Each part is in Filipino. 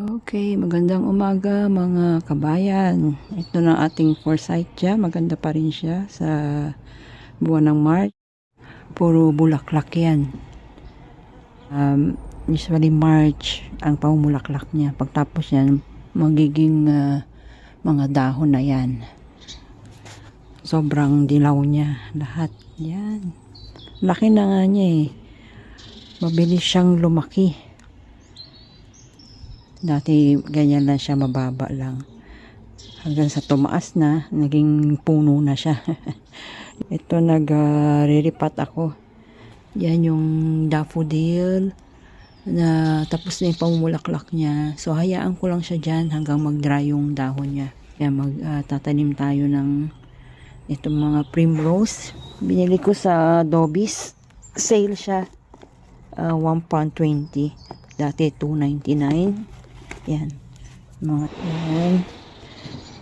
Okay, magandang umaga mga kabayan. Ito na ating forsythia. Maganda pa rin siya sa buwan ng March. Puro bulaklak yan. Usually March ang pamumulaklak niya. Pagtapos yan, magiging mga dahon na yan. Sobrang dilaw niya. Lahat yan. Laki na nga niya eh. Mabilis siyang lumaki. Dati ganyan lang siya, mababa lang. Hanggang sa tumaas na, naging puno na siya. Ito nag-riripat ako. Yan yung daffodil na tapos na yung pamumulaklak niya. So hayaan ko lang siya dyan hanggang mag-dry yung dahon niya. Kaya magtatanim tayo ng itong mga primrose. Binili ko sa Dobbies. Sale siya. £1.20. Dati $2.99. Yan. Mga yan.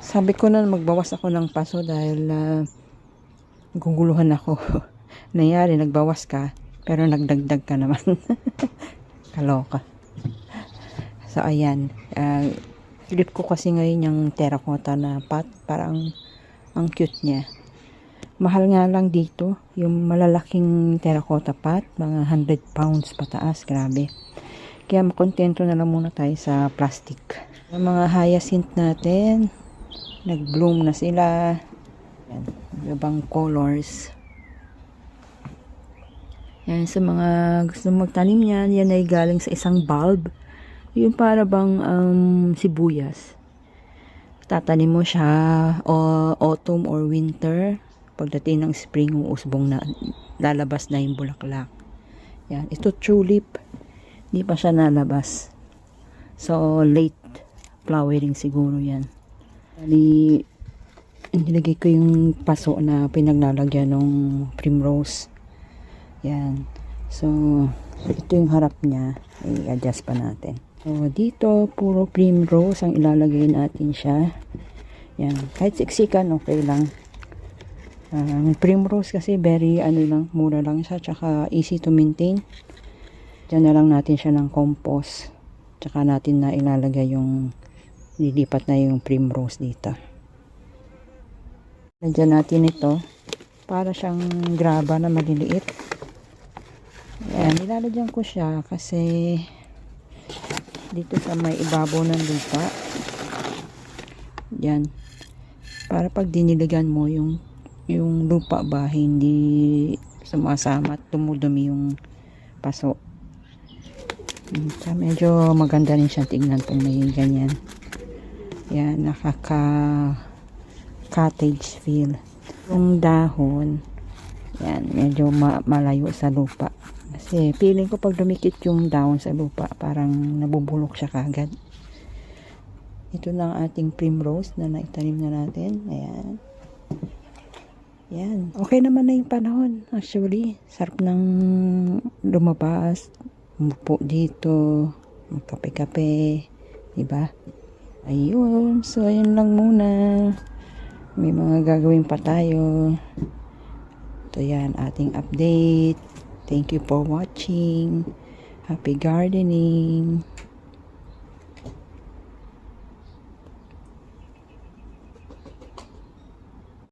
Sabi ko na magbawas ako ng paso dahil guguluhan ako. Nangyari, nagbawas ka pero nagdagdag ka naman. Kaloka. So ayan. Flip ko kasi ngayon yung terracotta na pot. Parang ang cute niya. Mahal nga lang dito. Yung malalaking terracotta pot. Mga 100 pounds pataas. Grabe. Kaya makontento na lang muna tayo sa plastic. Yung mga hyacinth natin, nag-bloom na sila. Yan, ibang colors. Yan, sa mga gusto magtanim yan, yan ay galing sa isang bulb. Yung para bang sibuyas. Tatanim mo siya autumn or winter. Pagdating ng spring, uusbong na, lalabas na yung bulaklak. Yan, ito tulip. Hindi pa siya nalabas. So, late flowering siguro yan. Nilagay ko yung paso na pinaglalagyan ng primrose. Yan. So, ito yung harap niya. I-adjust pa natin. So, dito, puro primrose ang ilalagay natin siya. Yan. Kahit siksikan, okay lang. Primrose kasi very, mura lang siya. Tsaka easy to maintain. Diyan na lang natin siya ng compost. Tsaka natin na ilalagay yung lilipat na yung primrose dito. Nandiyan natin ito. Para siyang graba na maliliit. Ayan, nilalagyan ko siya kasi dito sa may ibabaw ng lupa. Yan. Para pag diniligan mo yung lupa ba, hindi sumasama at tumudumi yung paso. So, medyo maganda rin siya tignan kung may ganyan. Yan, cottage feel. Yung dahon, yan, medyo malayo sa lupa. Kasi feeling ko pag dumikit yung dahon sa lupa, parang nabubulok siya kagad. Ito na ang ating primrose na naitanim na natin. Ayan. Yan. Okay naman na yung panahon. Actually, sarap ng lumabas. Umupo dito, magkape-kape, diba? Ayun, so ayun lang muna. May mga gagawin pa tayo. Ito yan, ating update. Thank you for watching. Happy gardening.